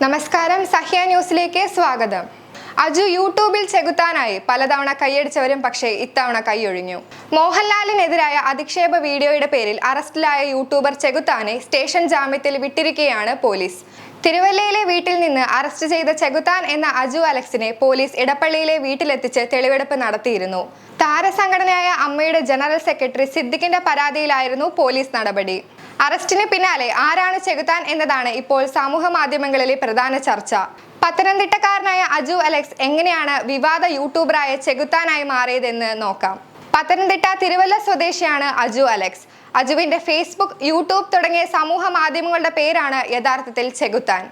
നമസ്കാരം, സഹ്യ ന്യൂസിലേക്ക് സ്വാഗതം. അജു യൂട്യൂബിൽ ചെകുത്താനായി പലതവണ കൈയടിച്ചവരും പക്ഷേ ഇത്തവണ കൈയൊഴിഞ്ഞു. മോഹൻലാലിനെതിരായ അധിക്ഷേപ വീഡിയോയുടെ പേരിൽ അറസ്റ്റിലായ യൂട്യൂബർ ചെകുത്താനെ സ്റ്റേഷൻ ജാമ്യത്തിൽ വിട്ടിരിക്കുകയാണ് പോലീസ്. തിരുവല്ലയിലെ വീട്ടിൽ നിന്ന് അറസ്റ്റ് ചെയ്ത ചെകുത്താൻ എന്ന അജു അലക്സിനെ പോലീസ് ഇടപ്പള്ളിയിലെ വീട്ടിലെത്തിച്ച് തെളിവെടുപ്പ് നടത്തിയിരുന്നു. താരസംഘടനയായ അമ്മയുടെ ജനറൽ സെക്രട്ടറി സിദ്ദിഖിന്റെ പരാതിയിലായിരുന്നു പോലീസ് നടപടി. അറസ്റ്റിന് പിന്നാലെ ആരാണ് ചെകുത്താൻ എന്നതാണ് ഇപ്പോൾ സമൂഹ മാധ്യമങ്ങളിലെ പ്രധാന ചർച്ച. പത്തനംതിട്ടക്കാരനായ അജു അലക്സ് എങ്ങനെയാണ് വിവാദ യൂട്യൂബറായ ചെകുത്താനായി മാറിയതെന്ന് നോക്കാം. പത്തനംതിട്ട തിരുവല്ല സ്വദേശിയാണ് അജു അലക്സ്. അജുവിന്റെ ഫേസ്ബുക്ക്, യൂട്യൂബ് തുടങ്ങിയ സമൂഹ മാധ്യമങ്ങളുടെ പേരാണ് യഥാർത്ഥത്തിൽ ചെകുത്താൻ.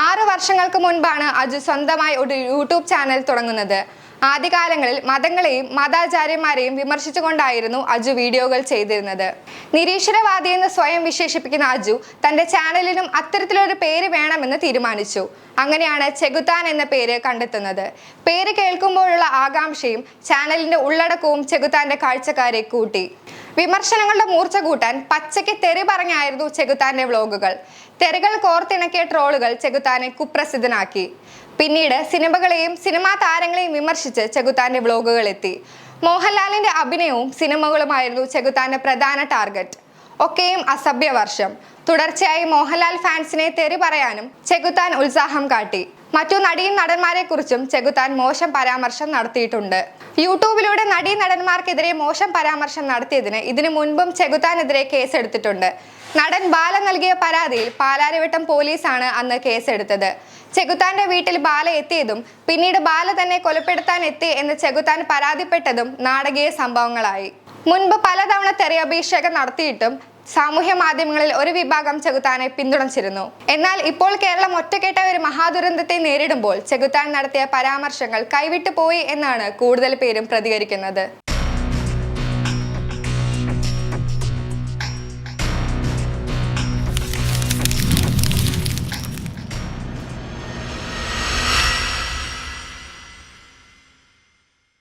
6 വർഷങ്ങൾക്ക് മുൻപാണ് അജു സ്വന്തമായി ഒരു യൂട്യൂബ് ചാനൽ തുടങ്ങുന്നത്. ആദ്യകാലങ്ങളിൽ മതങ്ങളെയും മതാചാര്യന്മാരെയും വിമർശിച്ചുകൊണ്ടായിരുന്നു അജു വീഡിയോകൾ ചെയ്തിരുന്നത്. നിരീശ്വരവാദിയെന്ന് സ്വയം വിശേഷിപ്പിക്കുന്ന അജു തന്റെ ചാനലിനും അത്തരത്തിലൊരു പേര് വേണമെന്ന് തീരുമാനിച്ചു. അങ്ങനെയാണ് ചെകുത്താൻ എന്ന പേര് കണ്ടെത്തുന്നത്. പേര് കേൾക്കുമ്പോഴുള്ള ആകാംക്ഷയും ചാനലിന്റെ ഉള്ളടക്കവും ചെകുത്താന്റെ കാഴ്ചക്കാരെ കൂട്ടി. വിമർശനങ്ങളുടെ മൂർച്ച കൂട്ടാൻ പച്ചയ്ക്ക് തെറി പറഞ്ഞായിരുന്നു ചെകുത്താന്റെ വ്ലോഗുകൾ. തെറികൾ കോർത്തിണക്കിയ ട്രോളുകൾ ചെകുത്താനെ കുപ്രസിദ്ധനാക്കി. പിന്നീട് സിനിമകളെയും സിനിമാ താരങ്ങളെയും വിമർശിച്ച് ചെകുത്താന്റെ വ്ലോഗുകൾ എത്തി. മോഹൻലാലിന്റെ അഭിനയവും സിനിമകളുമായിരുന്നു ചെകുത്താന്റെ പ്രധാന ടാർഗറ്റ്. ഒക്കെയും അസഭ്യവർഷം. തുടർച്ചയായി മോഹൻലാൽ ഫാൻസിനെ തെറി പറയാനും ചെകുത്താൻ ഉത്സാഹം കാട്ടി. മറ്റു നടന്മാരെ കുറിച്ചും ചെകുത്താൻ മോശം പരാമർശം നടത്തിയിട്ടുണ്ട്. യൂട്യൂബിലൂടെ നടന്മാർക്കെതിരെ മോശം പരാമർശം നടത്തിയതിന് ഇതിനു മുൻപും ചെകുത്താനെതിരെ കേസെടുത്തിട്ടുണ്ട്. നടൻ ബാല നൽകിയ പരാതിയിൽ പാലാരിവട്ടം പോലീസാണ് അന്ന് കേസെടുത്തത്. ചെകുത്താന്റെ വീട്ടിൽ ബാല എത്തിയതും പിന്നീട് ബാല തന്നെ കൊലപ്പെടുത്താൻ എത്തി എന്ന് ചെകുത്താൻ പരാതിപ്പെട്ടതും നാടകീയ സംഭവങ്ങളായി. മുൻപ് പലതവണ തെറിയഭിഷേകം നടത്തിയിട്ടും സാമൂഹ്യ മാധ്യമങ്ങളിൽ ഒരു വിഭാഗം ചെകുത്താനെ പിന്തുണച്ചിരുന്നു. എന്നാൽ ഇപ്പോൾ കേരളം ഒറ്റക്കെട്ട ഒരു മഹാദുരന്തത്തെ നേരിടുമ്പോൾ ചെകുത്താൻ നടത്തിയ പരാമർശങ്ങൾ കൈവിട്ടു പോയി എന്നാണ് കൂടുതൽ പേരും പ്രതികരിക്കുന്നത്.